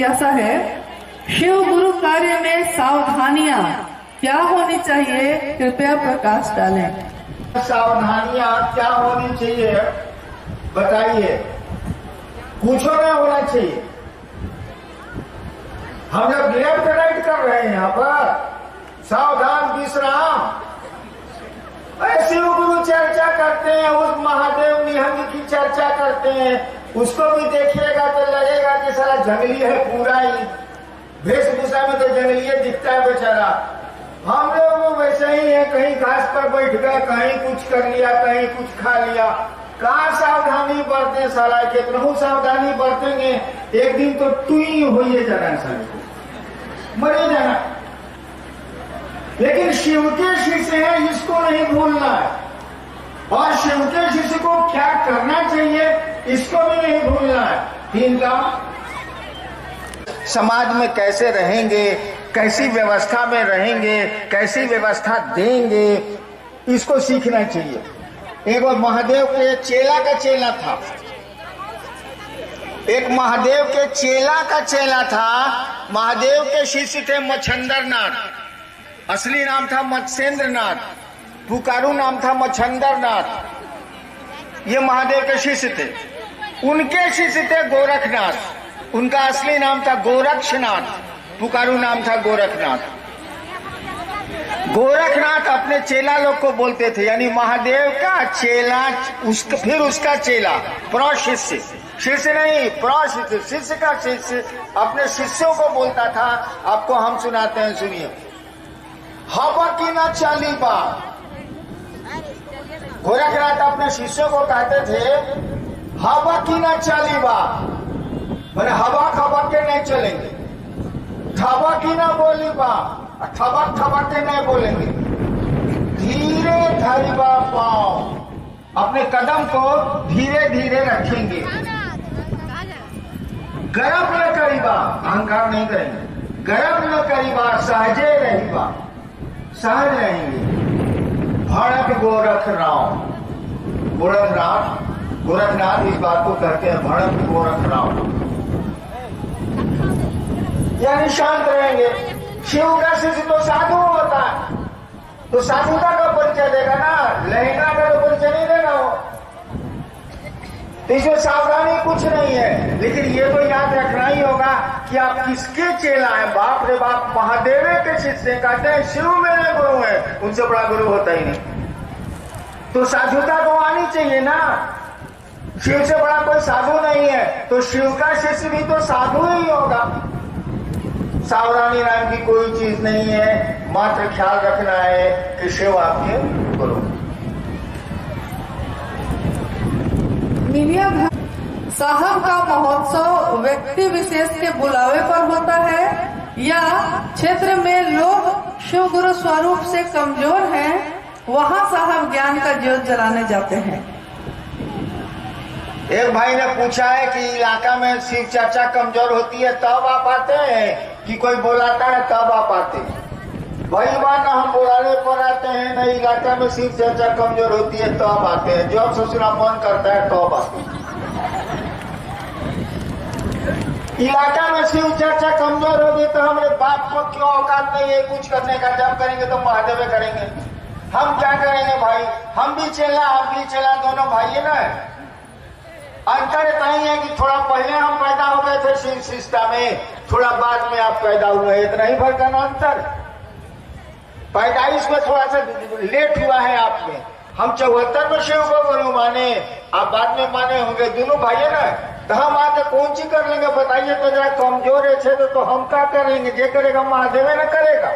जिज्ञासा है, शिव गुरु कार्य में सावधानियां क्या होनी चाहिए, कृपया प्रकाश डालें। सावधानियां क्या होनी चाहिए बताइए। कुछ नहीं होना चाहिए। हम जब लेफ्ट राइट कर रहे हैं यहाँ पर सावधान विश्राम, शिव गुरु चर्चा करते हैं, उस महादेव निहंग की चर्चा करते हैं, उसको भी देखिएगा तो लगेगा कि सारा जंगली है पूरा ही, वेशभूषा में तो जंगली दिखता है बेचारा। हम लोग वैसे ही है, कहीं घास पर बैठ गए, कहीं कुछ कर लिया, कहीं कुछ खा लिया। कहाँ सावधानी बरते साला, कितना सावधानी बरतेंगे एक दिन तो टुई होइए जाना साले, मरे जाना। लेकिन शिव के शिष्य है, इसको नहीं भूलना है, और शिव के शिष्य को क्या करना चाहिए इसको भी नहीं भूलना है। तीन काम, समाज में कैसे रहेंगे, कैसी व्यवस्था में रहेंगे, कैसी व्यवस्था देंगे, इसको सीखना चाहिए। एक बार महादेव के चेला का चेला था, एक महादेव के चेला का चेला था। महादेव के शिष्य थे मच्छंदरनाथ, असली नाम था मत्स्येंद्रनाथ, पुकारू नाम था मच्छंदरनाथ। ये महादेव के शिष्य थे। उनके शिष्य थे गोरखनाथ, उनका असली नाम था गोरक्षनाथ, पुकारू नाम था गोरखनाथ। गोरखनाथ अपने चेला लोग को बोलते थे, यानी महादेव का चेला, फिर उसका चेला, प्रशिष्य, शिष्य नहीं प्रशिष्य, शिष्य का शिष्य अपने शिष्यों को बोलता था। आपको हम सुनाते हैं, सुनिए। हवा की ना चाली बा, गोरखनाथ अपने शिष्यों को कहते थे हवा की ना चाली बा, मैंने हवा खबर के नहीं चलेंगे, थवा की ना बोली बा, थबक थबक के नहीं बोलेंगे, धीरे धरिबा पाओ, अपने कदम को धीरे धीरे रखेंगे, गर्व न करीबा, अहंकार नहीं करेंगे, गर्व न करीबा, सहजे रहीबा, सहज रहेंगे। भड़क गोरखनाथ, गोरखनाथ इस बात को कहते हैं, भड़क गोरखनाथ, यानी शांत रहेंगे। शिव का शिष्य तो साधु होता है, तो साधुता का परिचय देगा ना, लहंगा का तो परिचय नहीं देगा वो। तो इसमें सावधानी कुछ नहीं है, लेकिन ये तो याद रखना ही होगा कि आप किसके चेला है। बाप रे बाप, महादेव के शिष्य कहते हैं शिव मेरे गुरु है, उनसे बड़ा गुरु होता ही नहीं। तो साधुता तो आनी चाहिए ना, शिव से बड़ा कोई साधु नहीं है, तो शिव का शिष्य भी तो साधु ही होगा। सावधानी नाम की कोई चीज नहीं है, मात्र ख्याल रखना है कि शिव आपके गुरु। साहब का महोत्सव व्यक्ति विशेष के बुलावे पर होता है या क्षेत्र में लोग शिव गुरु स्वरूप से कमजोर हैं, वहाँ साहब ज्ञान का ज्योत जलाने जाते हैं। एक भाई ने पूछा है कि इलाका में शिव चर्चा कमजोर होती है तब आप आते हैं कि कोई बुलाता है तब आप आते हैं? वही बात, ना हम बुलाने पर आते हैं, ना इलाका में शिव चर्चा कमजोर होती है तब आते हैं, जब ससुरा मन करता है तब आते हैं। इलाका में शिव चर्चा कमजोर होगी तो हमारे बाप को क्यों औकात नहीं है कुछ करने का? जब करेंगे तो महादेव करेंगे, हम क्या करेंगे भाई? हम भी चेला, आप भी चेला, दोनों भाई है ना। अंतर इतना ही है कि थोड़ा पहले हम पैदा हो गए थे शिव सिस्टम में, थोड़ा बाद में आप पैदा हुए, इतना ही फर्क है ना अंतर। पैदाइश में थोड़ा सा लेट हुआ है आप में। हम 74 में शिव को गुरु माने, आप बाद में माने होंगे, दोनों भाई है ना। तो हम आके कौन सी कर लेंगे बताइए? तो जरा कमजोर है तो हम क्या करेंगे? जे करेगा महादेव न करेगा।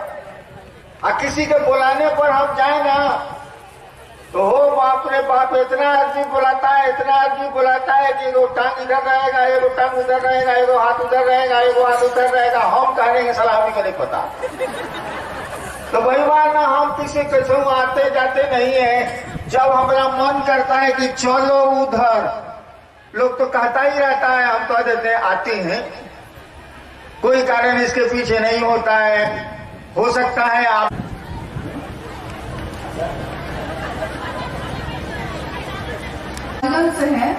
और किसी के बुलाने पर हम जाए ना तो हो बाप रे बाप, इतना आदमी बुलाता है, इतना आदमी बुलाता है कि एगो टांग इधर रहेगा, एगो टांग उधर रहेगा, एगो हाथ उधर रहेगा, एगो हाथ उधर रहेगा। हम कहेंगे सलामी को नहीं पता। तो वही बात ना, हम किसी कैसे आते जाते नहीं है। जब हमारा मन करता है कि चलो उधर, लोग तो कहता ही रहता है, हम कह देते हैं आते हैं। कोई कारण इसके पीछे नहीं होता है। हो सकता है आप से है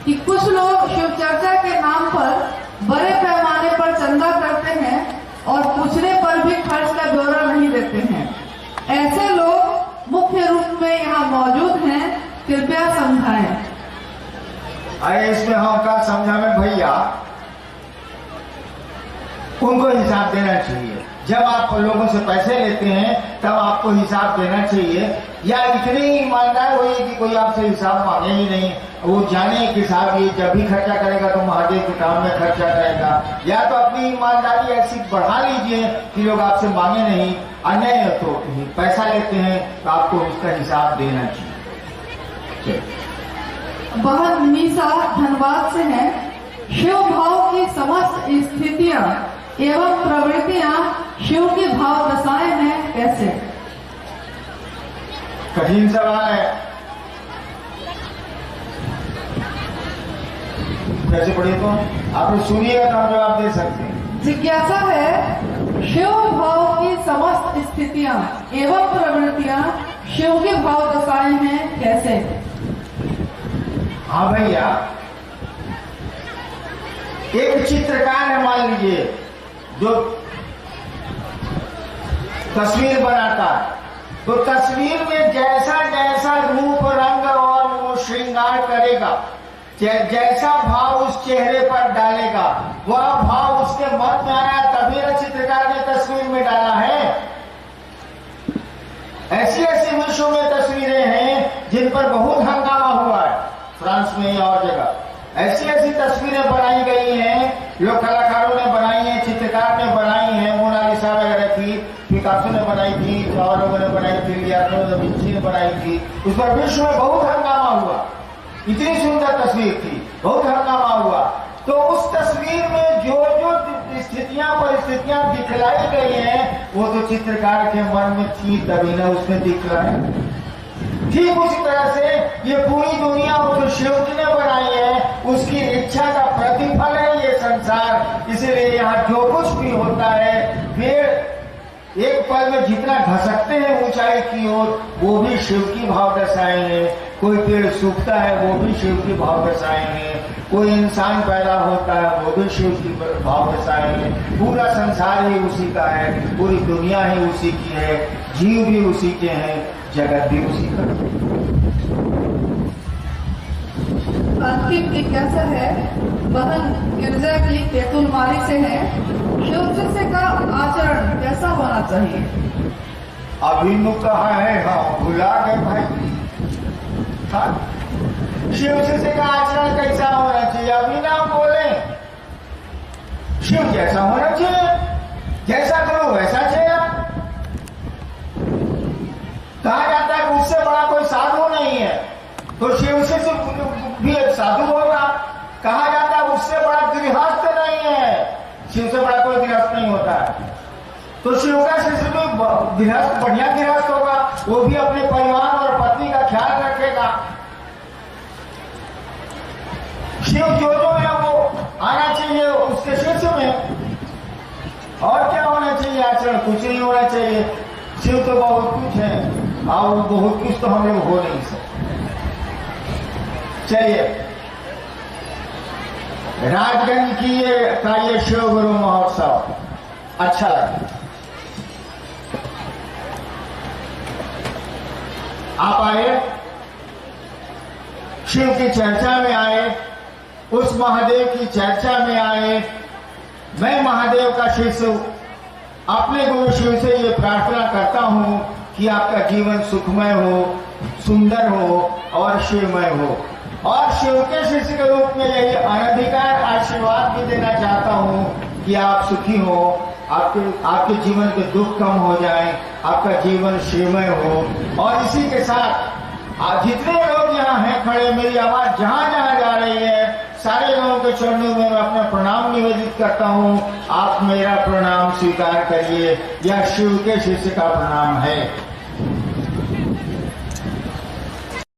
कि कुछ लोग शिव चर्चा के नाम पर बड़े पैमाने पर अरे इसमें हम क्या समझा में भैया, उनको हिसाब देना चाहिए। जब आप लोगों से पैसे लेते हैं तब आपको हिसाब देना चाहिए, या इतनी ईमानदार होइए कि कोई आपसे हिसाब मांगे ही नहीं। वो जाने कि साहब ये जब भी खर्चा करेगा तो महादेव के काम में खर्चा करेगा, या तो अपनी ईमानदारी ऐसी बढ़ा लीजिए कि लोग आपसे मांगे नहीं, और नहीं तो पैसा लेते हैं तो आपको उसका हिसाब देना चाहिए। बहन मीसा धनबाद से है। शिव भाव की समस्त स्थितियां एवं प्रवृत्तियां शिव की भाव दशाएं हैं, कैसे? कठिन सवाल है, कैसे पढ़े तो आप लोग सुनिएगा तो हम जवाब दे सकते हैं। जिज्ञासा है, शिव भाव की समस्त स्थितियां एवं प्रवृत्तियां शिव की भाव दशाएं हैं, कैसे? हाँ भैया, एक चित्रकार है मान लीजिए जो तस्वीर बनाता है, तो तस्वीर में जैसा जैसा रूप रंग और वो श्रृंगार करेगा, जैसा भाव उस चेहरे पर डालेगा, वह भाव उसके मन में आया तभी न चित्रकार ने तस्वीर में डाला है। ऐसी ऐसी विश्व में तस्वीरें हैं जिन पर बहुत हंगामा हुआ है, फ्रांस में और जगह ऐसी ऐसी तस्वीरें बनाई गई हैं, लोग कलाकारों ने बनाई हैं, चित्रकार ने बनाई हैं, मोनालिसा वगैरह थी, पिकासो ने बनाई थी, और लोगों ने बनाई थी, लियोनार्डो दा विंची ने बनाई थी। उस पर विश्व में बहुत हंगामा हुआ, इतनी सुंदर तस्वीर थी, बहुत हंगामा हुआ। तो उस तस्वीर में जो जो स्थितियां परिस्थितियां दिखलाई गई हैं वो तो चित्रकार के मन में थी तभी ना उसने दिखलाई। ठीक उसी तरह से ये पूरी दुनिया वो जो शिव जी ने बनाई है उसकी इच्छा का प्रतिफल है ये संसार। इसीलिए यहाँ जो कुछ भी होता है फिर एक पल में जितना घसकते हैं ऊंचाई की ओर वो भी शिव की भाव दशाएं हैं। कोई पेड़ सूखता है वो भी शिव की भाव दशाएं हैं, कोई इंसान पैदा होता है वो भी शिव की भाव दशाएं हैं। पूरा संसार ही उसी का है, पूरी दुनिया ही उसी की है, जीव भी उसी के हैं, जगत भी उसी का। अंतिम जिज्ञासा है, बहन गिरजा की तेतुलमारी से है। शिव शिष्य का आचरण कैसा होना चाहिए? अभिमुख कहा है, हाँ भुला गए भाई। हाँ, शिव शिष्य का आचरण कैसा होना चाहिए? अभी ना बोले, शिव जैसा होना चाहिए, जैसा करो वैसा चलेगा। कहा जाता है उससे बड़ा कोई साधु नहीं है, तो शिव शिष्य भी एक साधु होगा। कहा जाता है उससे बड़ा गृहस्थ नहीं है, शिव से बड़ा कोई गृहस्थ नहीं होता है, तो शिव का शिष्य भी गृहस्थ बढ़िया गृहस्थ होगा, वो भी अपने परिवार और पत्नी का ख्याल रखेगा। शिव जो जो है वो आना चाहिए उसके शिष्य में। और क्या होना चाहिए आचरण? कुछ नहीं होना चाहिए। शिव तो बहुत कुछ है और बहुत कुछ तो हम लोग हो नहीं सकते। चलिए, राजगंज की ये शिव गुरु महोत्सव अच्छा लगा। आप आए, शिव की चर्चा में आए, उस महादेव की चर्चा में आए। मैं महादेव का शिष्य अपने गुरु शिव से ये प्रार्थना करता हूं कि आपका जीवन सुखमय हो, सुंदर हो और शिवमय हो। और शिव के शिष्य के रूप में यही अनधिकार आशीर्वाद भी देना चाहता हूं कि आप सुखी हो, आपके जीवन के दुख कम हो जाए, आपका जीवन शिवमय हो। और इसी के साथ जितने लोग यहाँ हैं खड़े, मेरी आवाज जहां जहां जा रही है, सारे लोगों के चरणों में मैं अपना प्रणाम निवेदित करता हूँ। आप मेरा प्रणाम स्वीकार करिए, यह शिव के शिष्य का प्रणाम है।